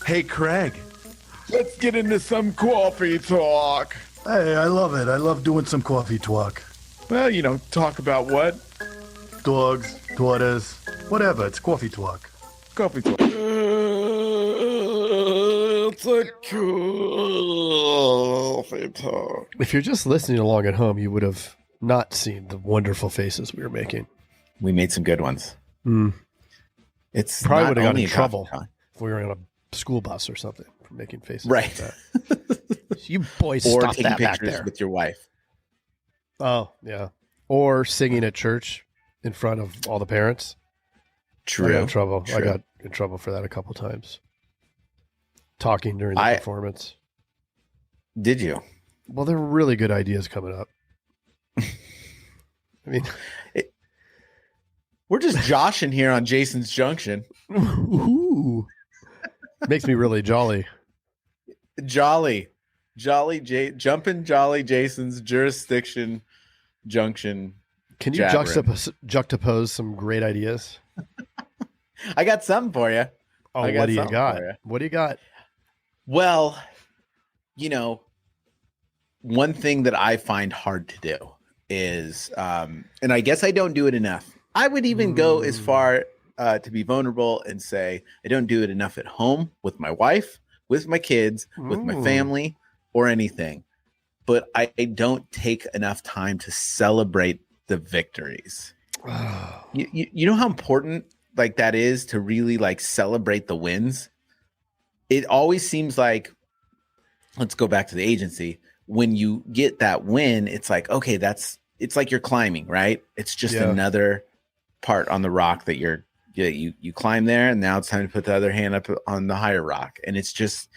Hey, Craig. Let's get into some coffee talk. Hey, I love it. I love doing some coffee talk. Well, talk about what? Dogs, daughters, whatever. It's coffee talk. Coffee talk. It's a coffee talk. If you're just listening along at home, you would have not seen the wonderful faces we were making. We made some good ones. It's Probably not would have gotten only in a trouble coffee talk. if we were on a school bus or something for making faces Right. like that. You boys Or stop taking that back pictures there. with your wife. Oh, yeah. Or singing at church in front of all the parents. True. I got in trouble. True. I got in trouble for that a couple times. Talking during the performance. Did you? Well, there were really good ideas coming up. I mean, We're just joshing here on Jason's Junction. ooh, makes me really jolly. Jumping Jolly Jason's Jurisdiction Junction. Can you juxtapose some great ideas? I got something for you. Oh, I got what do you something got? for you. What do you got? Well, one thing that I find hard to do is, and I guess I don't do it enough. I would even go as far to be vulnerable and say I don't do it enough at home with my wife, with my kids, with my family, or anything. But I don't take enough time to celebrate the victories. You know how important that is to really celebrate the wins? It always seems like, let's go back to the agency. When you get that win, it's like, okay, it's like you're climbing, right? It's just another part on the rock that you climb there, and now it's time to put the other hand up on the higher rock. And it's just,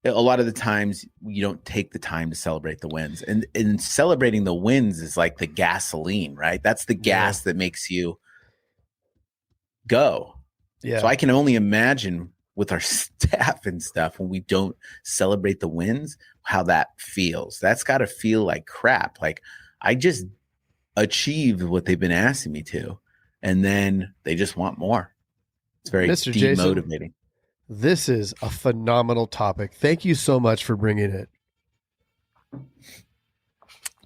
a lot of the times you don't take the time to celebrate the wins, and celebrating the wins is like the gasoline, right? That's the gas that makes you go. Yeah. So I can only imagine with our staff and stuff, when we don't celebrate the wins, how that feels. That's got to feel like crap. Like I just achieved what they've been asking me to, and then they just want more. It's very Mr. demotivating. Jason, this is a phenomenal topic. Thank you so much for bringing it.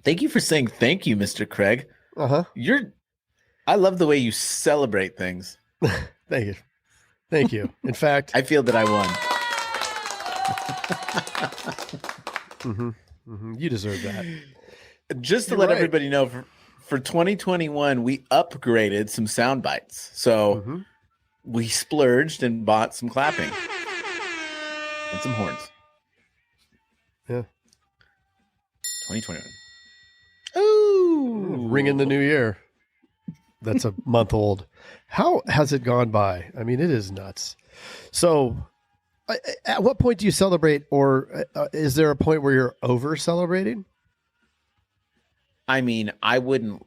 Thank you for saying thank you, Mr. Craig. I love the way you celebrate things. Thank you. Thank you. In fact, I feel that I won. You deserve that. Just to let everybody know, for 2021, we upgraded some sound bites. So we splurged and bought some clapping and some horns. Yeah. 2021. Ooh. Ring in the new year. That's a month old. How has it gone by? I mean, it is nuts. So at what point do you celebrate, or is there a point where you're over celebrating? I mean, I wouldn't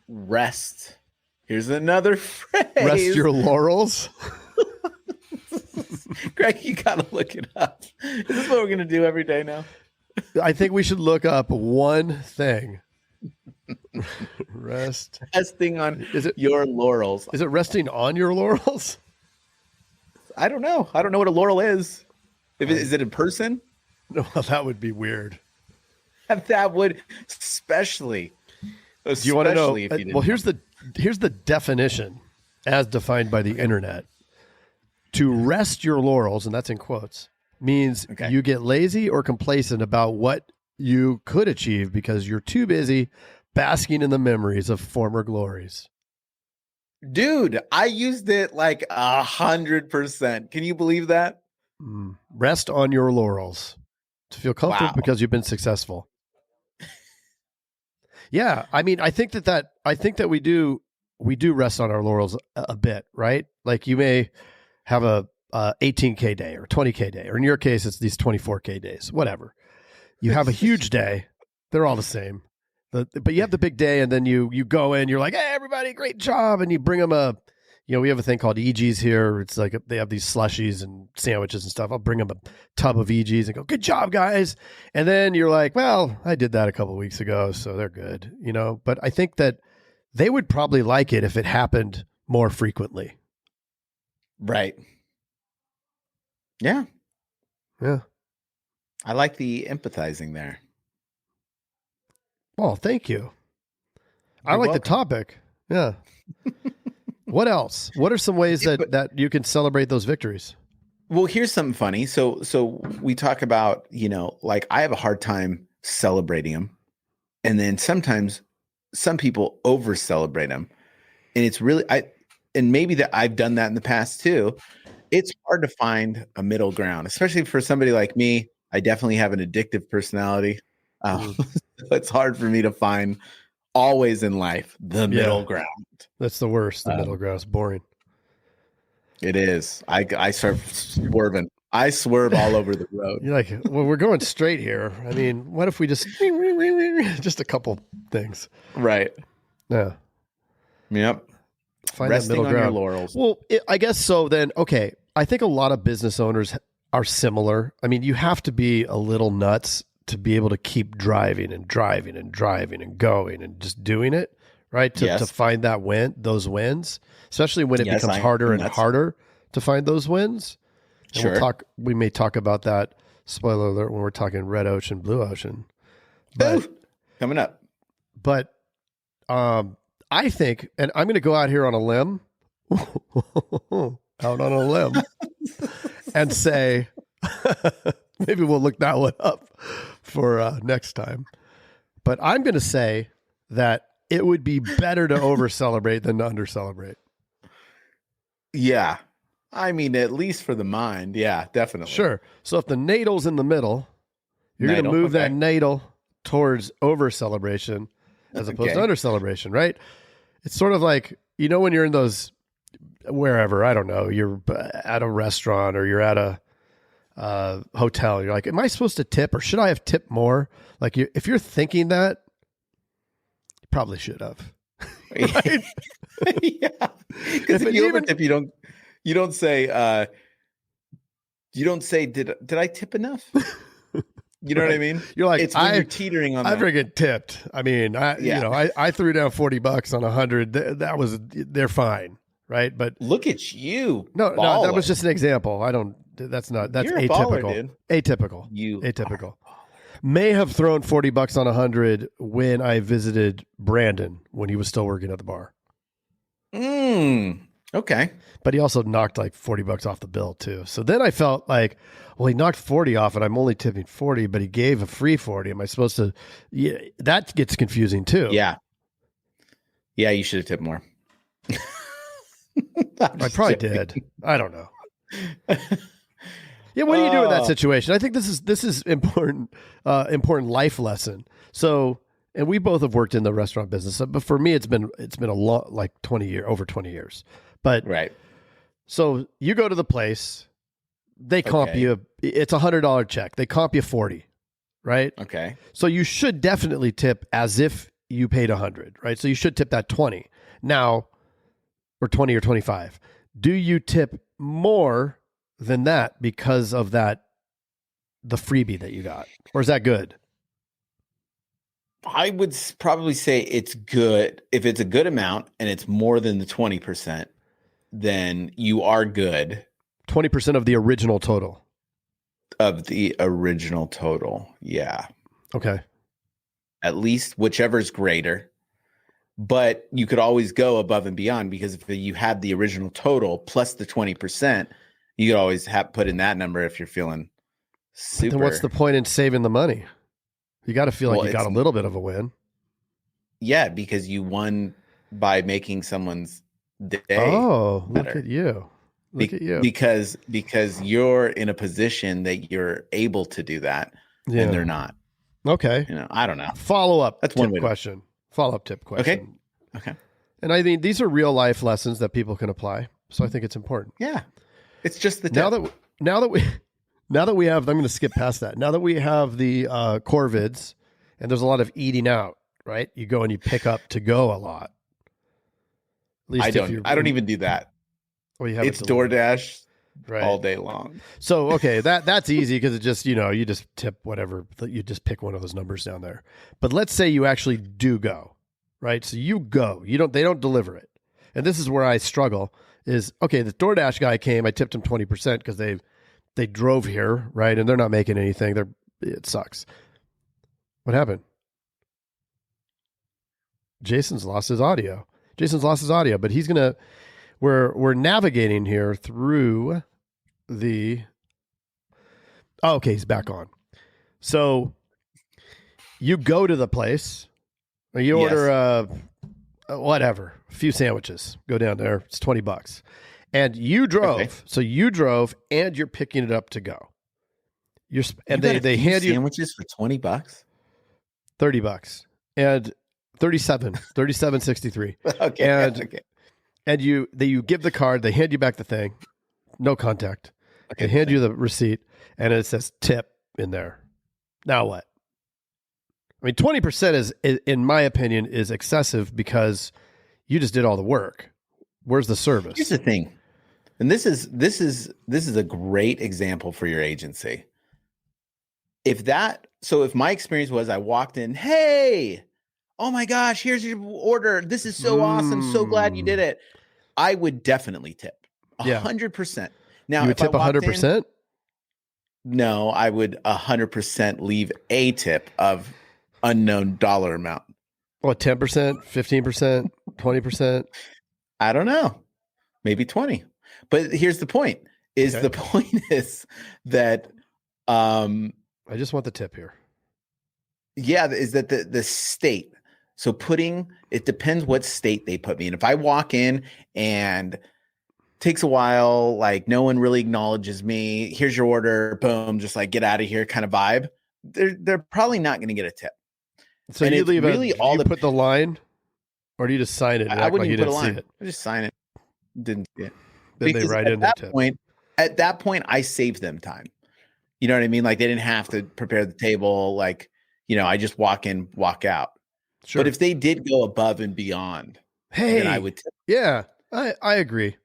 rest. Here's another phrase. Rest your laurels? Greg, you got to look it up. Is this what we're going to do every day now? I think we should look up one thing. Resting on your laurels. Is it resting on your laurels? I don't know. I don't know what a laurel is. Is it a person? No, that would be weird. That would, especially. Do you want to know? If you Well, here's the definition as defined by the internet. To rest your laurels, and that's in quotes, means you get lazy or complacent about what you could achieve because you're too busy basking in the memories of former glories. Dude, I used it like 100%. Can you believe that? Rest on your laurels to feel comfortable because you've been successful. Yeah, I mean, I think that we do rest on our laurels a bit, right? Like you may have a 18K day or 20K day, or in your case, it's these 24K days, whatever. You have a huge day. They're all the same. But you have the big day, and then you go in, you're like, hey, everybody, great job. And you bring them we have a thing called EGs here. It's like they have these slushies and sandwiches and stuff. I'll bring them a tub of EGs and go, good job, guys. And then you're like, well, I did that a couple of weeks ago, so they're good, But I think that they would probably like it if it happened more frequently. Right. Yeah. Yeah. I like the empathizing there. Well, thank you. I You're like the welcome. topic. Yeah. What else? What are some ways Yeah, but- that you can celebrate those victories? Well, here's something funny. So we talk about, like I have a hard time celebrating them. And then sometimes some people over celebrate them. And it's really, and maybe that I've done that in the past too. It's hard to find a middle ground, especially for somebody like me. I definitely have an addictive personality. So it's hard for me to find always in life the middle ground. That's the worst. The middle ground is boring. It is. I start swerving. I swerve all over the road. You're like, well, we're going straight here. I mean, what if we just a couple things? Right. Yeah. Yep. Find Resting that middle on your ground. laurels. Well, I guess so. Then, okay. I think a lot of business owners are similar. I mean, you have to be a little nuts to be able to keep driving and driving and driving and going and just doing it, right? To find those wins, especially when it becomes harder and harder to find those wins. And Sure. we may talk about that, spoiler alert, when we're talking red ocean, blue ocean. But coming up. But I think, and I'm going to go out here on a limb, and say, maybe we'll look that one up for next time. But I'm going to say that it would be better to over celebrate than to under celebrate. Yeah. I mean, at least for the mind. Yeah, definitely. Sure. So if the nadel's in the middle, you're going to move that nadle towards over celebration as opposed to under celebration, right? It's sort of like, when you're in those, wherever, I don't know, you're at a restaurant or you're at a hotel. You're like, am I supposed to tip or should I have tipped more? Like if you're thinking that, you probably should have. Right? Yeah. Because if you overtip, you don't say, did I tip enough? You know what I mean? You're like, it's when you're teetering on. I freaking tipped. I mean, I threw down $40 on 100. They're fine, right? But look at you. No, that was just an example. That's You're atypical. baller, dude. Atypical. You atypical. May have thrown $40 on 100 when I visited Brandon when he was still working at the bar. Okay. But he also knocked like $40 off the bill too. So then I felt like, well, he knocked 40 off and I'm only tipping 40, but he gave a free 40. Am I supposed to? Yeah, that gets confusing too. Yeah. Yeah, you should have tipped more. I probably did. I don't know. Yeah, what do you do in that situation? I think this is important life lesson. So, and we both have worked in the restaurant business, but for me, it's been a lot, like over 20 years. But right. So you go to the place, they comp you. It's $100 check. They comp you 40, right? Okay. So you should definitely tip as if you paid 100, right? So you should tip that 20 now, or 20 or 25. Do you tip more than that because of the freebie that you got, or is that good? I would probably say it's good. If it's a good amount and it's more than the 20%, then you are good. 20% of the original total. Yeah. Okay. At least whichever's greater. But you could always go above and beyond, because if you had the original total plus the 20%, you could always put in that number if you're feeling super. Then what's the point in saving the money? You got to feel like you got a little bit of a win. Yeah, because you won by making someone's day. Oh, better. Look at you. Look at you. Because you're in a position that you're able to do that, and they're not. Okay. I don't know. Follow-up That's tip one way question. Follow-up tip question. Okay. And I mean, these are real life lessons that people can apply. So I think it's important. Yeah. It's just the tip. Now that we have, I'm going to skip past that. Now that we have the core vids, and there's a lot of eating out, right? You go and you pick up to go a lot. At least I don't even do that. Well, you have it's DoorDash right all day long. So okay, that's easy because it just you just tip whatever, you just pick one of those numbers down there. But let's say you actually do go, right? So you go, they don't deliver it, and this is where I struggle. Is okay. The DoorDash guy came, I tipped him 20% because they they drove here, right? And they're not making anything. It sucks. What happened? Jason's lost his audio. But he's gonna. We're navigating here through the. Oh, okay, he's back on. So you go to the place, or you order whatever, a few sandwiches. Go down there. It's $20, and you drove. Okay. So you drove, and you're picking it up to go. They hand you sandwiches for $20, $30, and 37.63. Okay, and and you give the card. They hand you back the thing, no contact. Okay, They hand you the receipt, and it says tip in there. Now what? I mean, 20% is, in my opinion, is excessive because you just did all the work. Where's the service? Here's the thing, and this is a great example for your agency. If my experience was I walked in, hey, oh my gosh, here's your order. This is so awesome. So glad you did it. I would definitely tip 100%. Now, you would tip 100%? No, I would 100% leave a tip of unknown dollar amount. What, 10%, 15%, 20%? I don't know. Maybe 20. But here's the point. The point is that I just want the tip here. Yeah, is that the state. So it depends what state they put me in. If I walk in and takes a while, like no one really acknowledges me, here's your order, boom, just like get out of here kind of vibe, they're probably not going to get a tip. So and you leave really you put the line, or do you just sign it and I act wouldn't like you even put didn't a line. see it? I just sign it. Didn't see it. Then Because they write in the tip. At that point, I saved them time. You know what I mean? Like they didn't have to prepare the table. Like, I just walk in, walk out. Sure. But if they did go above and beyond, hey, then I would tip. Yeah, I agree.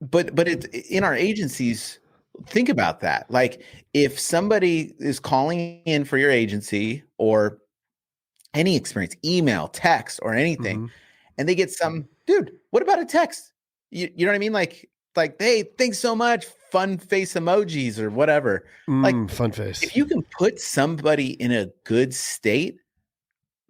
But it's in our agencies, think about that. Like if somebody is calling in for your agency or any experience, email, text, or anything, and they get dude, what about a text? You know what I mean? Like, hey, thanks so much. Fun face emojis or whatever. Like fun face. If you can put somebody in a good state,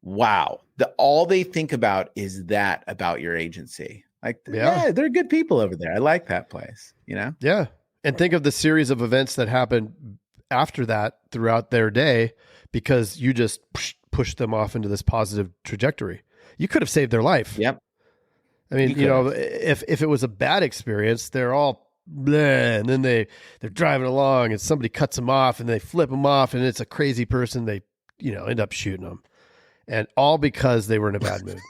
wow. All they think about is that about your agency. Like, yeah, they're good people over there. I like that place, Yeah. And think of the series of events that happened after that throughout their day because you just pushed them off into this positive trajectory. You could have saved their life. Yep. I mean, if it was a bad experience, they're all bleh, and then they're driving along and somebody cuts them off and they flip them off and it's a crazy person. They, end up shooting them, and all because they were in a bad mood.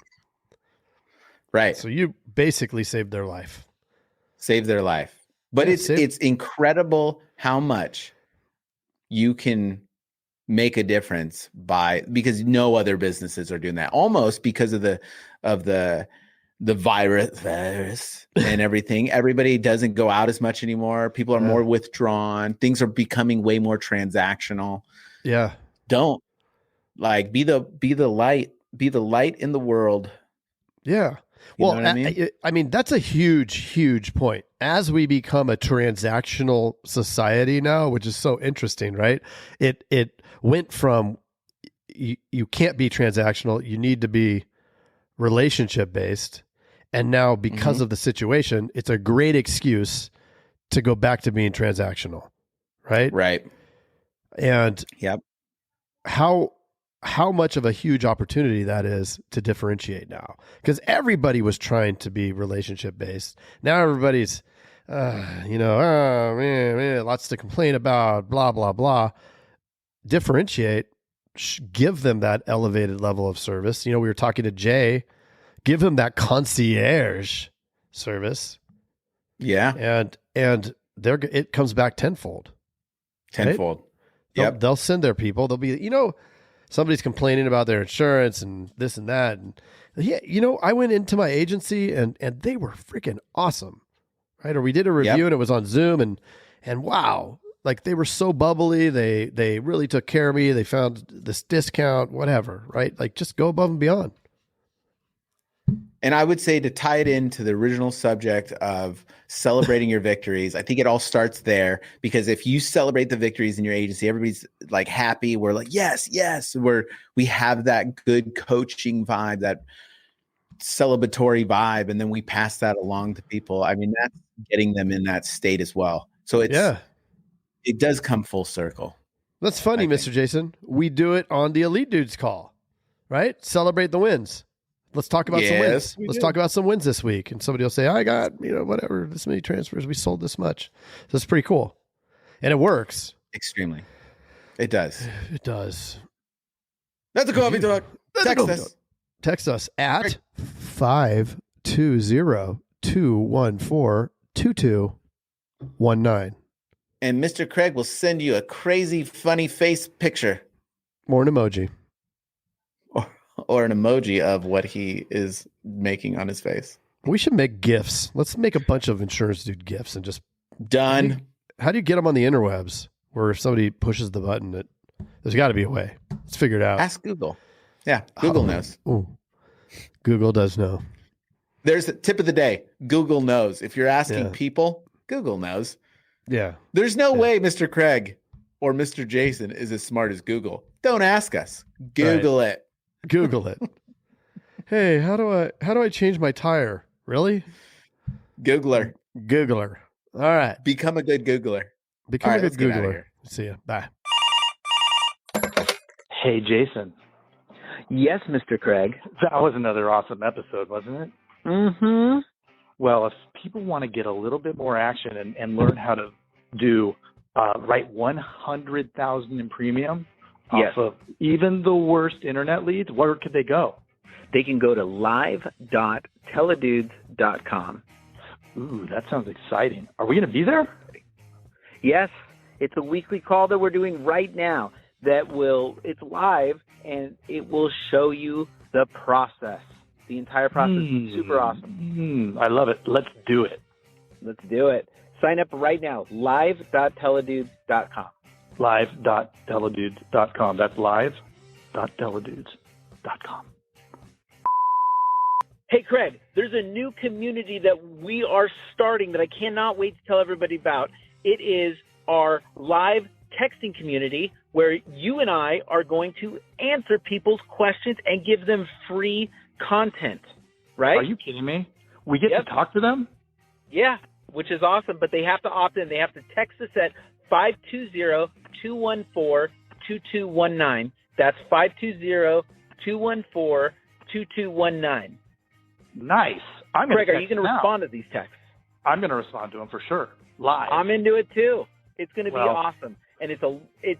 Right. So you basically saved their life. Save their life. But it's incredible how much you can make a difference because no other businesses are doing that. Almost because of the virus and everything. Everybody doesn't go out as much anymore. People are more withdrawn. Things are becoming way more transactional. Yeah. Don't be the light in the world. Yeah. You know what I mean, that's a huge, huge point. As we become a transactional society now, which is so interesting, right? It went from you can't be transactional. You need to be relationship based. And now because of the situation, it's a great excuse to go back to being transactional. Right. Right. And yep. How much of a huge opportunity that is to differentiate now, because everybody was trying to be relationship based. Now everybody's, oh man, lots to complain about, blah, blah, blah. Differentiate, give them that elevated level of service. We were talking to Jay, give him that concierge service. Yeah. And it comes back tenfold. Tenfold. Right? Yep. They'll send their people. They'll be, somebody's complaining about their insurance and this and that. And I went into my agency and they were freaking awesome. Right. Or we did a review and it was on Zoom and wow, like they were so bubbly. They really took care of me. They found this discount, whatever. Right. Like just go above and beyond. And I would say to tie it into the original subject of celebrating your victories, I think it all starts there, because if you celebrate the victories in your agency, everybody's like happy. We're like, yes, yes. We have that good coaching vibe, that celebratory vibe, and then we pass that along to people. I mean, that's getting them in that state as well. So it does come full circle. That's funny, Mr. Jason. We do it on the Elite Dudes call, right? Celebrate the wins. Let's talk about some wins. Let's talk about some wins this week. And somebody will say, I got, whatever, this many transfers. We sold this much. So it's pretty cool. And it works. Extremely. It does. It does. That's a coffee talk. Text us. Text us at 520-214-2219. And Mr. Craig will send you a crazy, funny face picture. Or an emoji. Or an emoji of what he is making on his face. We should make GIFs. Let's make a bunch of Insurance Dude GIFs and just... Done. How do you get them on the interwebs? Where if somebody pushes the button, there's got to be a way. Let's figure it out. Ask Google. Yeah, Google knows. Ooh. Google does know. There's a tip of the day. Google knows. If you're asking people, Google knows. Yeah. There's no way Mr. Craig or Mr. Jason is as smart as Google. Don't ask us. Google it. Google it. Hey, how do I change my tire? Really? Googler. All right. Become a good Googler. Become a good Googler. See ya. Bye. Hey, Jason. Yes, Mr. Craig. That was another awesome episode, wasn't it? Mm-hmm. Well, if people want to get a little bit more action and learn how to do write 100,000 in premium off of even the worst internet leads, where could they go? They can go to live.teledudes.com. Ooh, that sounds exciting. Are we going to be there? Yes, it's a weekly call that we're doing right now it's live, and it will show you the process. The entire process is super awesome. I love it. Let's do it. Let's do it. Sign up right now, live.teledudes.com. Live.teledudes.com. That's live.teledudes.com. Hey, Craig, there's a new community that we are starting that I cannot wait to tell everybody about. It is our live texting community where you and I are going to answer people's questions and give them free content, right? Are you kidding me? We get to talk to them? Yeah, which is awesome, but they have to opt in. They have to text us at 520-214-2219. That's 520-214-2219. Nice. Craig, are you going to respond to these texts? I'm going to respond to them for sure. Live. I'm into it too. It's going to be awesome. And it's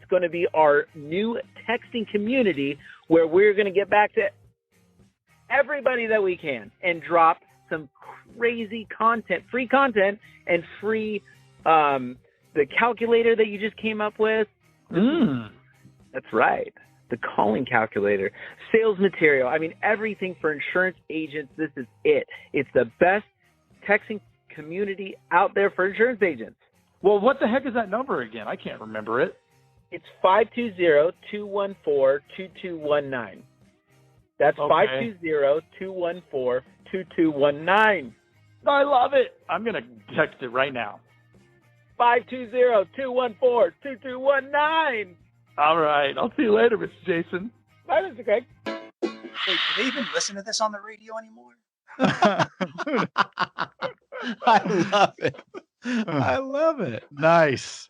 going to be our new texting community where we're going to get back to everybody that we can and drop some crazy content, free content, and free the calculator that you just came up with. That's right. The calling calculator, sales material. I mean, everything for insurance agents. This is it. It's the best texting community out there for insurance agents. Well, what the heck is that number again? I can't remember it. It's 520-214-2219. That's 520-214-2219. I love it. I'm going to text it right now. 520-214-2219. All right. I'll see you later, Mr. Jason. Bye, Mr. Craig. Wait, do they even listen to this on the radio anymore? I love it. I love it. Nice.